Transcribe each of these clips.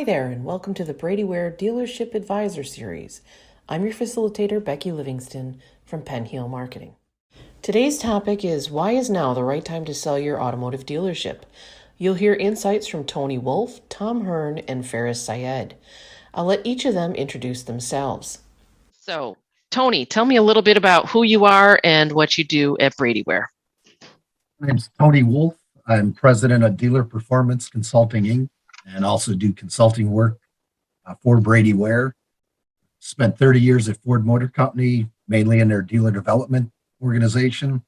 there, and welcome to the Brady Ware Dealership Advisor Series. I'm your facilitator, Becky Livingston from Penn Heel Marketing. Today's topic is why is now the right time to sell your automotive dealership? You'll hear insights from Tony Wolf, Tom Hearn, and Faris Syed. I'll let each of them introduce themselves. So, Tony, tell me a little bit about who you are and what you do at Brady Ware. My name's Tony Wolf. I'm president of Dealer Performance Consulting Inc. and also do consulting work for Brady Ware. Spent 30 years at Ford Motor Company, mainly in their dealer development organization.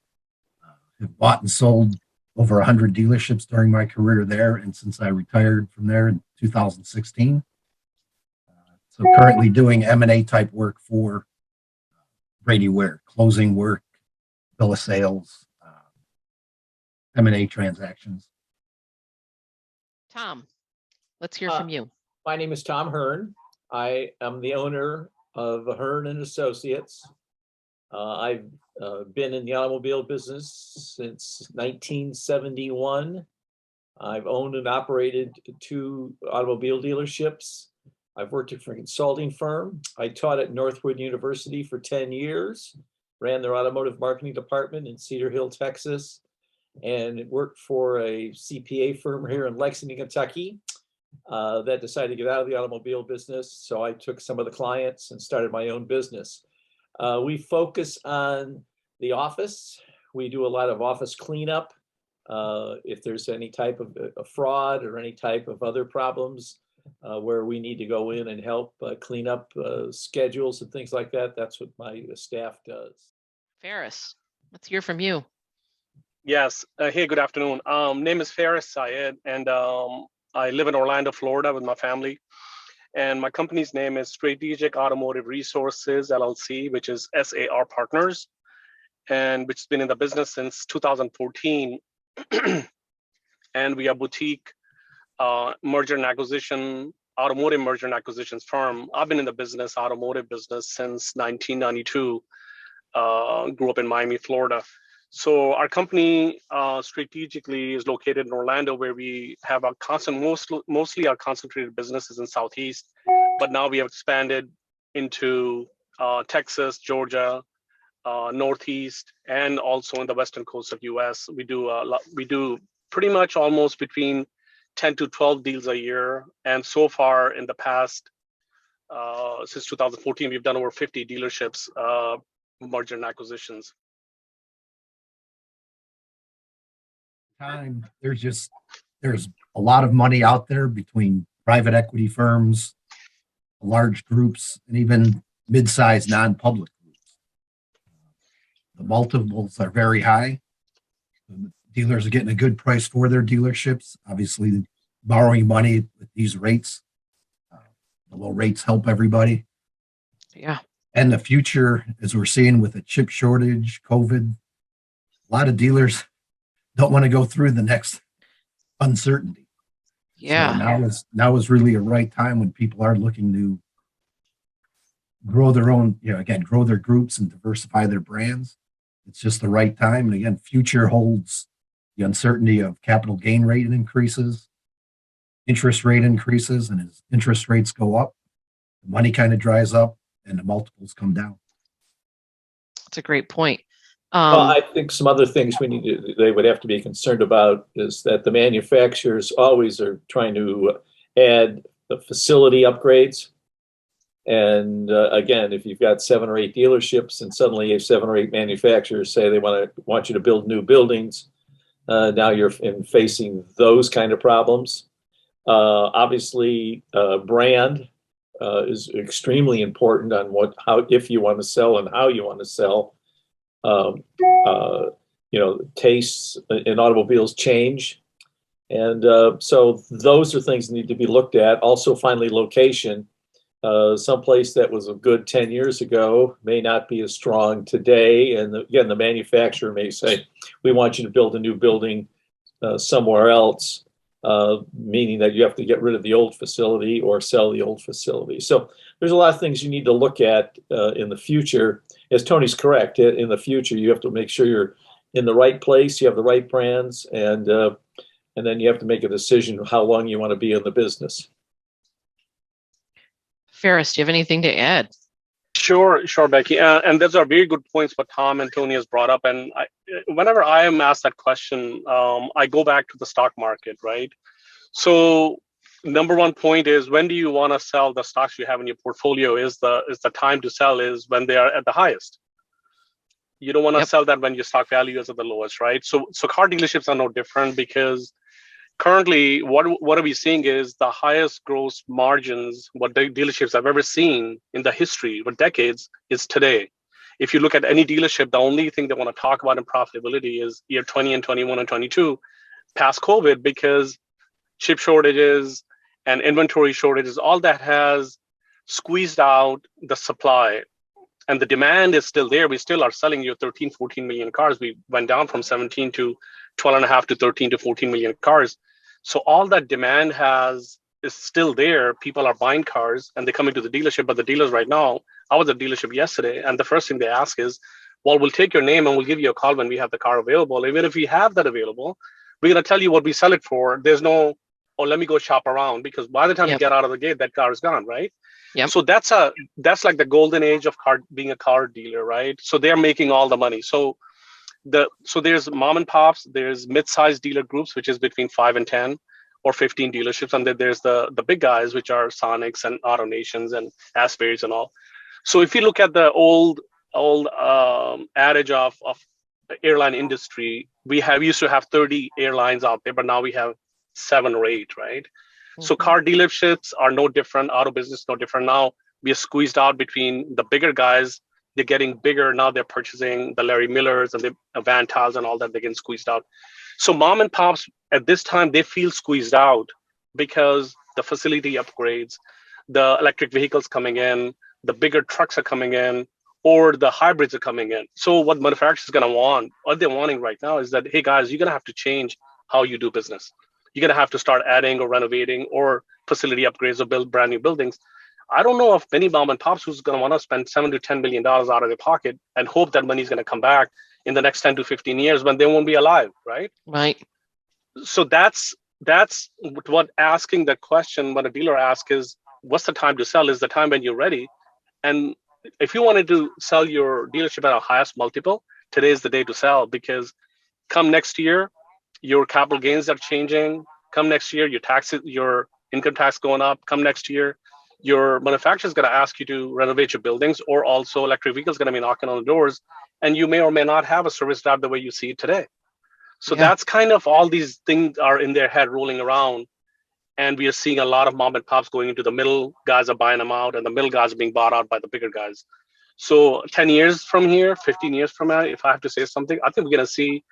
Have bought and sold over 100 dealerships during my career there, and since I retired from there in 2016. So currently doing M&A type work for Brady Ware, closing work, bill of sales, M&A transactions. Tom, let's hear from you. My name is Tom Hearn. I am the owner of Hearn and Associates. I've been in the automobile business since 1971. I've owned and operated 2 automobile dealerships. I've worked for a consulting firm. I taught at Northwood University for 10 years, ran their automotive marketing department in Cedar Hill, Texas, and worked for a CPA firm here in Lexington, Kentucky. That decided to get out of the automobile business. So I took some of the clients and started my own business. We focus on the office. We do a lot of office cleanup. If there's any type of fraud or any type of other problems where we need to go in and help clean up schedules and things like that, that's what my staff does. Faris, let's hear from you. Yes. Hey, good afternoon. Name is Faris Syed, and I live in Orlando, Florida with my family. And my company's name is Strategic Automotive Resources, LLC, which is SAR Partners, and which has been in the business since 2014. And we are boutique merger and acquisition, automotive merger and acquisitions firm. I've been in the business, automotive business, since 1992. Grew up in Miami, Florida. So our company strategically is located in Orlando, where we have a mostly our concentrated businesses in Southeast, but now we have expanded into Texas, Georgia, Northeast, and also in the Western coast of US. We do pretty much almost between 10 to 12 deals a year. And so far in the past, since 2014, we've done over 50 dealerships, merger and acquisitions. Time there's a lot of money out there between private equity firms, large groups, and even mid-sized non-public groups. The multiples are very high. The dealers are getting a good price for their dealerships. Obviously, borrowing money at these rates, the low rates help everybody. Yeah. And the future, as we're seeing with the chip shortage, COVID, a lot of dealers don't want to go through the next uncertainty. Yeah. So now is really a right time when people are looking to grow their own, grow their groups and diversify their brands. It's just the right time. And again, future holds the uncertainty of capital gain rate increases, interest rate increases, and as interest rates go up, the money kind of dries up and the multiples come down. That's a great point. Well, I think some other things they would have to be concerned about is that the manufacturers always are trying to add the facility upgrades. And again, if you've got 7 or 8 dealerships and suddenly you have 7 or 8 manufacturers say they want you to build new buildings, now you're facing those kind of problems. Obviously, brand is extremely important on if you want to sell and how you want to sell. Tastes in automobiles change. And so those are things that need to be looked at. Also, finally, location. Someplace that was a good 10 years ago may not be as strong today. And again, the manufacturer may say, we want you to build a new building somewhere else, meaning that you have to get rid of the old facility or sell the old facility. So there's a lot of things you need to look at in the future. As Tony's correct, in the future, you have to make sure you're in the right place, you have the right brands, and then you have to make a decision how long you want to be in the business. Ferris, do you have anything to add? Sure, Becky. And those are very good points what Tom and Tony has brought up. And whenever I am asked that question, I go back to the stock market, right? So number one point is, when do you want to sell the stocks you have in your portfolio? Is the time to sell is when they are at the highest. You don't want to Yep. sell that when your stock value is at the lowest, right? So car dealerships are no different, because currently what are we seeing is the highest gross margins what the dealerships have ever seen in the history for decades is today. If you look at any dealership, the only thing they want to talk about in profitability is year 20 and 21 and 22 past COVID, because chip shortages and inventory shortages, all that has squeezed out the supply, and the demand is still there. We still are selling you 13, 14 million cars. We went down from 17 to 12 and a half to 13 to 14 million cars. So all that demand is still there. People are buying cars and they come into the dealership, but the dealers right now, I was at the dealership yesterday, and the first thing they ask is, well, we'll take your name and we'll give you a call when we have the car available. Even if we have that available, we're going to tell you what we sell it for. There's no, oh, let me go shop around, because by the time you Yep. get out of the gate, that car is gone, right? Yep. So that's like the golden age of being a car dealer, right? So they're making all the money. So there's mom and pops, there's mid-sized dealer groups, which is between 5 and 10 or 15 dealerships, and then there's the big guys, which are Sonics and AutoNations and Asbury's and all. So if you look at the old adage of the airline industry, we used to have 30 airlines out there, but now we have 7 or 8, right? So Mhm. car dealerships are no different. Auto business no different. Now we are squeezed out between the bigger guys. They're getting bigger now. They're purchasing the Larry Millers and the Avantals and all that. They're getting squeezed out. So mom and pops at this time, they feel squeezed out because the facility upgrades, the electric vehicles coming in, the bigger trucks are coming in, or the hybrids are coming in. So what manufacturers are going to want, what they're wanting right now is that, hey guys, you're going to have to change how you do business. You're going to have to start adding or renovating or facility upgrades or build brand new buildings. I don't know of many mom and pops who's going to want to spend $7 to $10 million out of their pocket and hope that money's going to come back in the next 10 to 15 years when they won't be alive, right? Right. So that's what asking that question when a dealer asks is, what's the time to sell, is the time when you're ready. And if you wanted to sell your dealership at a highest multiple, today is the day to sell, because come next year, your capital gains are changing. Come next year, your income tax going up. Come next year, your manufacturer is going to ask you to renovate your buildings, or also electric vehicles going to be knocking on the doors, and you may or may not have a service drive the way you see it today. So Yeah. that's kind of all these things are in their head rolling around. And we are seeing a lot of mom and pops going into the middle. Guys are buying them out, and the middle guys are being bought out by the bigger guys. So 10 years from here, 15 years from now, if I have to say something, I think we're going to see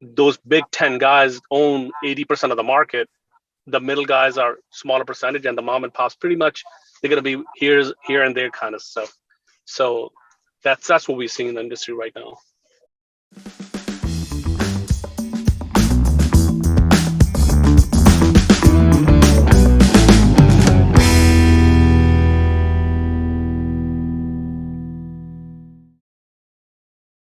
those big 10 guys own 80% of the market. The middle guys are smaller percentage, and the mom and pops pretty much, they're going to be here and there kind of stuff. So that's what we're seeing in the industry right now.